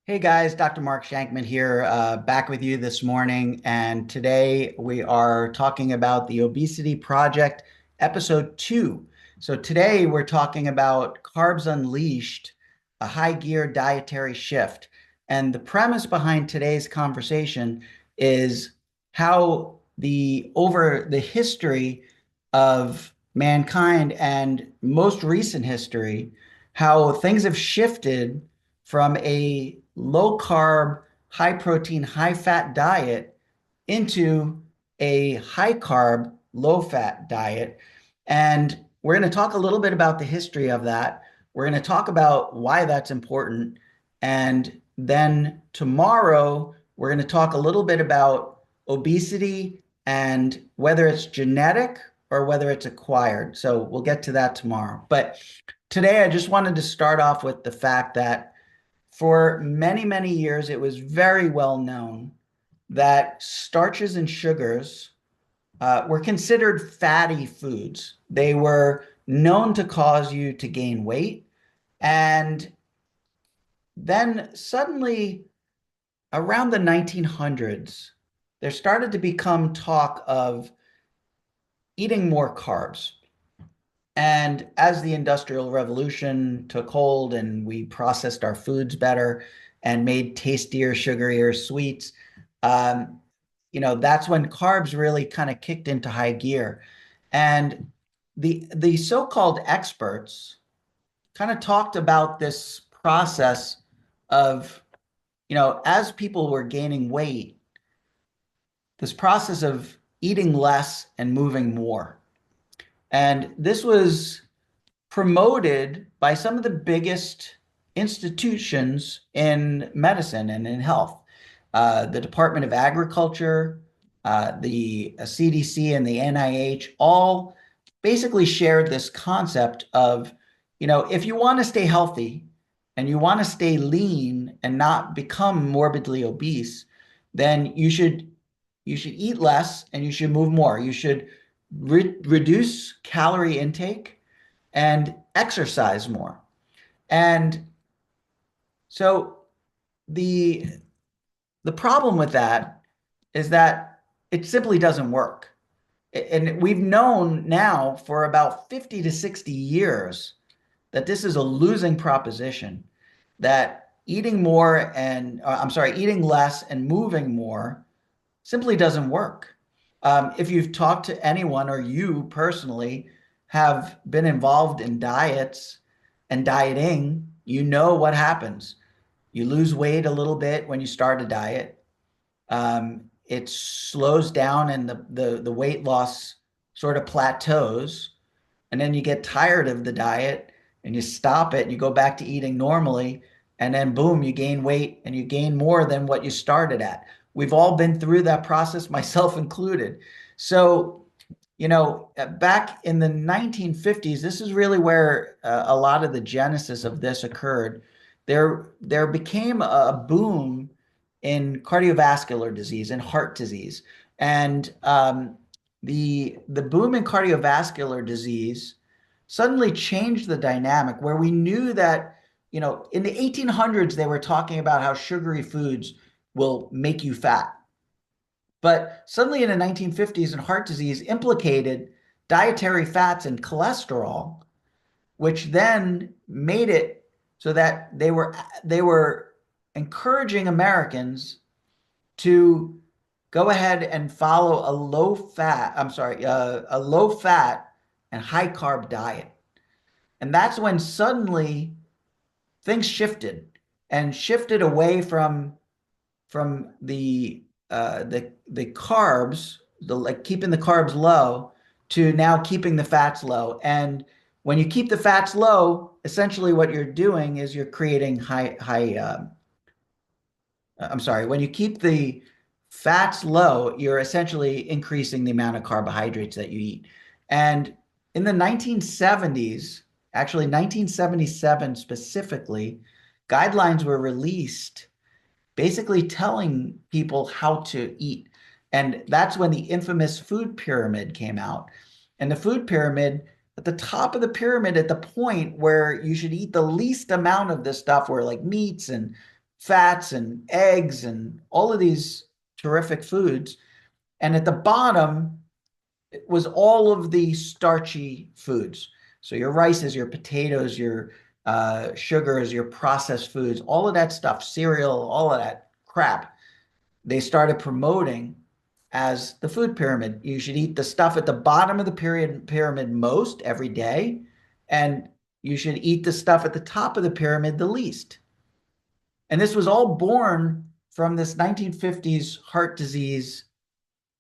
Hey guys, Dr. Mark Shankman here, back with you this morning. And today we are talking about the Obesity Project, episode 2. So today we're talking about Carbs Unleashed, a high gear dietary shift. And the premise behind today's conversation is how over the history of mankind and most recent history, how things have shifted from a low carb, high protein, high fat diet into a high carb, low fat diet. And we're going to talk a little bit about the history of that. We're going to talk about why that's important. And then tomorrow, we're going to talk a little bit about obesity and whether it's genetic or whether it's acquired. So we'll get to that tomorrow. But today, I just wanted to start off with the fact that for many, many years, it was very well known that starches and sugars were considered fatty foods. They were known to cause you to gain weight. And then suddenly, around the 1900s, there started to become talk of eating more carbs. And as the Industrial Revolution took hold and we processed our foods better and made tastier, sugarier sweets, um, that's when carbs really kind of kicked into high gear. And the so-called experts kind of talked about this process of, as people were gaining weight, this process of eating less and moving more. And this was promoted by some of the biggest institutions in medicine and in health. The Department of Agriculture, the CDC, and the NIH all basically shared this concept of, if you want to stay healthy and you want to stay lean and not become morbidly obese, then you should eat less and you should move more. You should reduce calorie intake and exercise more. And so the the problem with that is that it simply doesn't work. And we've known now for about 50 to 60 years that this is a losing proposition, that eating less and moving more simply doesn't work. If you've talked to anyone or you personally have been involved in diets and dieting, you know what happens. You lose weight a little bit when you start a diet. It slows down and the weight loss sort of plateaus. And then you get tired of the diet and you stop it and you go back to eating normally. And then boom, you gain weight and you gain more than what you started at. We've all been through that process, myself included. So, back in the 1950s, this is really where a lot of the genesis of this occurred. There became a boom in cardiovascular disease and heart disease. And the boom in cardiovascular disease suddenly changed the dynamic where we knew that, in the 1800s, they were talking about how sugary foods will make you fat. But suddenly in the 1950s, and heart disease implicated dietary fats and cholesterol, which then made it so that they were encouraging Americans to go ahead and follow a low fat and high carb diet. And that's when suddenly things shifted away from the carbs, like keeping the carbs low, to now keeping the fats low. And when you keep the fats low, essentially what you're doing is you're creating when you keep the fats low, you're essentially increasing the amount of carbohydrates that you eat. And in the 1970s, actually 1977 specifically, guidelines were released basically telling people how to eat. And that's when the infamous food pyramid came out. And the food pyramid, at the top of the pyramid, at the point where you should eat the least amount of this stuff, were like meats and fats and eggs and all of these terrific foods. And at the bottom was all of the starchy foods. So your rices, your potatoes, your sugars, your processed foods, all of that stuff, cereal, all of that crap, they started promoting as the food pyramid. You should eat the stuff at the bottom of the pyramid most every day, and you should eat the stuff at the top of the pyramid the least. And this was all born from this 1950s heart disease,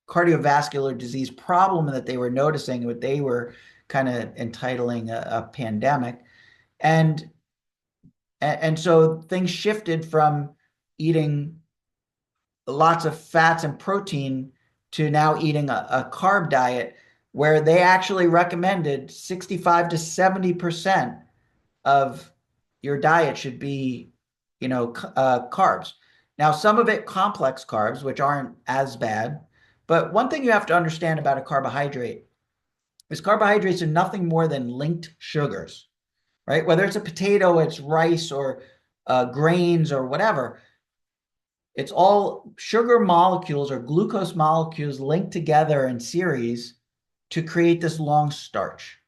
cardiovascular disease problem that they were noticing, what they were kind of entitling a pandemic. And so things shifted from eating lots of fats and protein to now eating a carb diet where they actually recommended 65 to 70% of your diet should be, carbs. Now, some of it complex carbs, which aren't as bad. But one thing you have to understand about a carbohydrate is carbohydrates are nothing more than linked sugars, right? Whether it's a potato, it's rice, or grains, or whatever, it's all sugar molecules or glucose molecules linked together in series to create this long starch,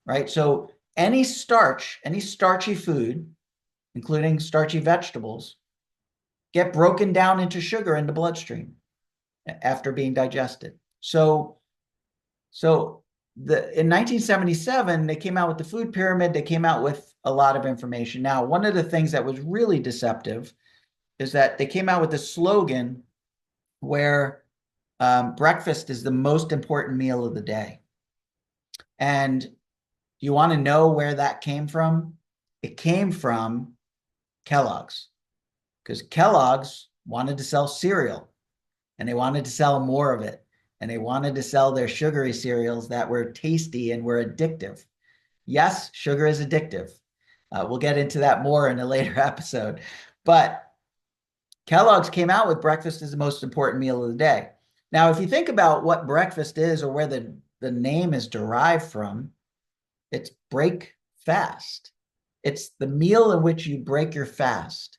right? So any starch, any starchy food, including starchy vegetables, get broken down into sugar in the bloodstream after being digested. In 1977, they came out with the food pyramid. They came out with a lot of information. Now, one of the things that was really deceptive is that they came out with a slogan where breakfast is the most important meal of the day. And you want to know where that came from? It came from Kellogg's, because Kellogg's wanted to sell cereal and they wanted to sell more of it. And they wanted to sell their sugary cereals that were tasty and were addictive. Yes, sugar is addictive. We'll get into that more in a later episode. But Kellogg's came out with breakfast as the most important meal of the day. Now, if you think about what breakfast is or where the name is derived from, it's break fast. It's the meal in which you break your fast.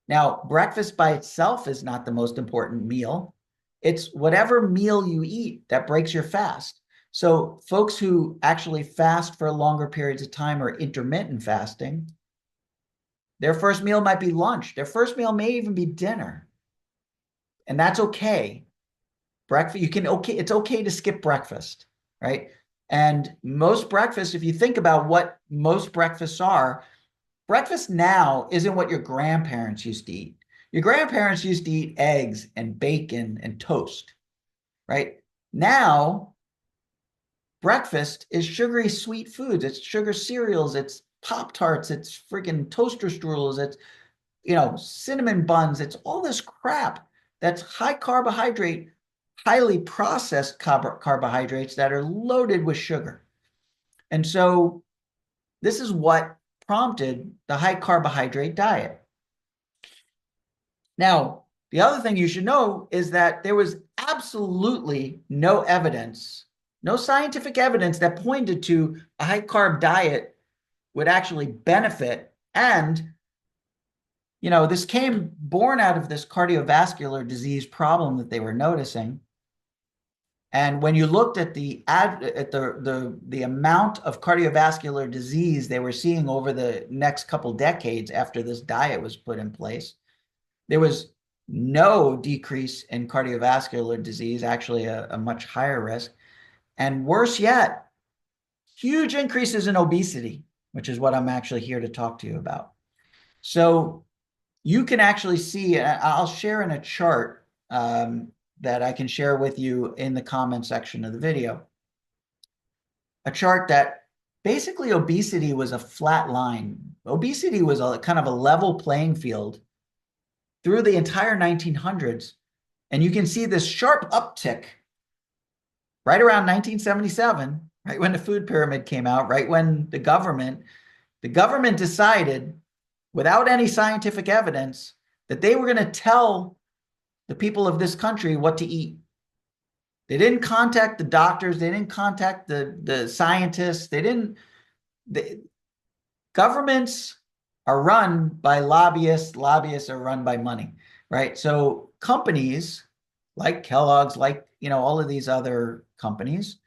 Now, breakfast by itself is not the most important meal. It's whatever meal you eat that breaks your fast. So folks who actually fast for longer periods of time or intermittent fasting, their first meal might be lunch. Their first meal may even be dinner. And that's okay. Breakfast, it's okay to skip breakfast, right? And most breakfasts, if you think about what most breakfasts are, breakfast now isn't what your grandparents used to eat. Your grandparents used to eat eggs and bacon and toast, right? Now, breakfast is sugary sweet foods. It's sugar cereals, it's Pop-Tarts, it's freaking toaster strudels, it's, cinnamon buns. It's all this crap that's high carbohydrate, highly processed carbohydrates that are loaded with sugar. And so this is what prompted the high carbohydrate diet. Now, the other thing you should know is that there was absolutely no evidence, no scientific evidence that pointed to a high carb diet would actually benefit. And, this came born out of this cardiovascular disease problem that they were noticing. And when you looked at the amount of cardiovascular disease they were seeing over the next couple decades after this diet was put in place, there was no decrease in cardiovascular disease, actually a much higher risk. And worse yet, huge increases in obesity, which is what I'm actually here to talk to you about. So you can actually see, I'll share in a chart that I can share with you in the comment section of the video, a chart that basically obesity was a flat line. Obesity was a kind of a level playing field through the entire 1900s. And you can see this sharp uptick right around 1977, right when the food pyramid came out, right when the government decided, without any scientific evidence, that they were going to tell the people of this country what to eat. They didn't contact the doctors. They didn't contact the scientists. Governments are run by lobbyists. Lobbyists are run by money, right? So companies like Kellogg's, like, all of these other companies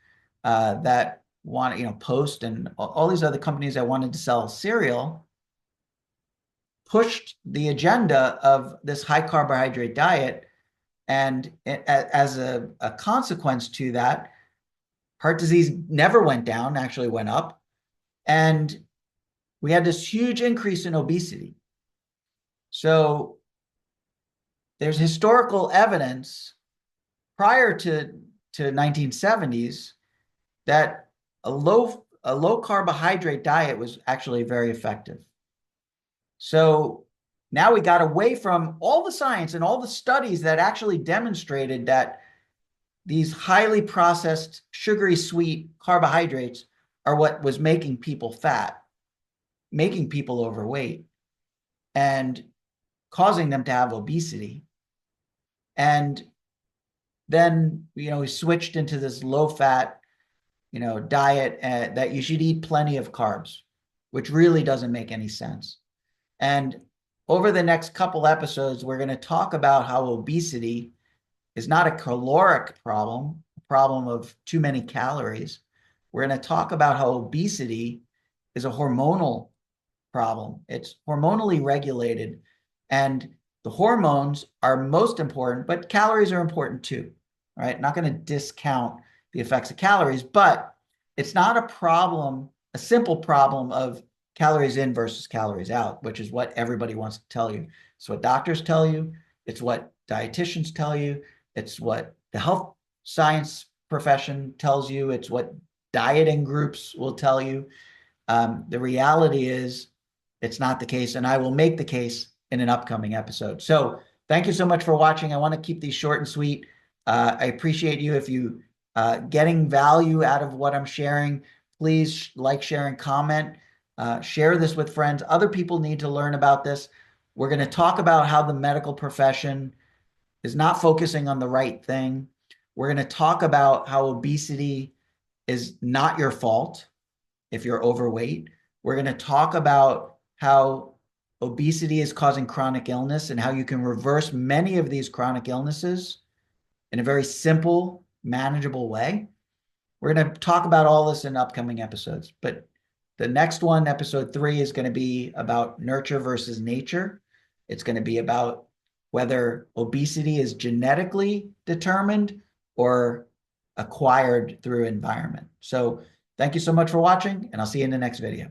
that want, Post and all these other companies that wanted to sell cereal pushed the agenda of this high carbohydrate diet. And as a consequence to that, heart disease never went down, actually went up. And we had this huge increase in obesity. So there's historical evidence prior to 1970s that a low carbohydrate diet was actually very effective. So now we got away from all the science and all the studies that actually demonstrated that these highly processed, sugary sweet carbohydrates are what was making people fat, making people overweight, and causing them to have obesity. And then, we switched into this low fat, diet that you should eat plenty of carbs, which really doesn't make any sense. And over the next couple episodes, we're going to talk about how obesity is not a caloric problem, a problem of too many calories. We're going to talk about how obesity is a hormonal problem. It's hormonally regulated, and the hormones are most important, but calories are important too, right? Not going to discount the effects of calories, but it's not a problem, a simple problem of calories in versus calories out, which is what everybody wants to tell you. It's what doctors tell you. It's what dietitians tell you. It's what the health science profession tells you. It's what dieting groups will tell you. The reality is it's not the case, and I will make the case in an upcoming episode. So thank you so much for watching. I want to keep these short and sweet. I appreciate you if you getting value out of what I'm sharing. Please like, share, and comment. Share this with friends. Other people need to learn about this. We're going to talk about how the medical profession is not focusing on the right thing. We're going to talk about how obesity is not your fault if you're overweight. We're going to talk about how obesity is causing chronic illness and how you can reverse many of these chronic illnesses in a very simple, manageable way. We're going to talk about all this in upcoming episodes. But the next one, episode 3, is going to be about nurture versus nature. It's going to be about whether obesity is genetically determined or acquired through environment. So thank you so much for watching, and I'll see you in the next video.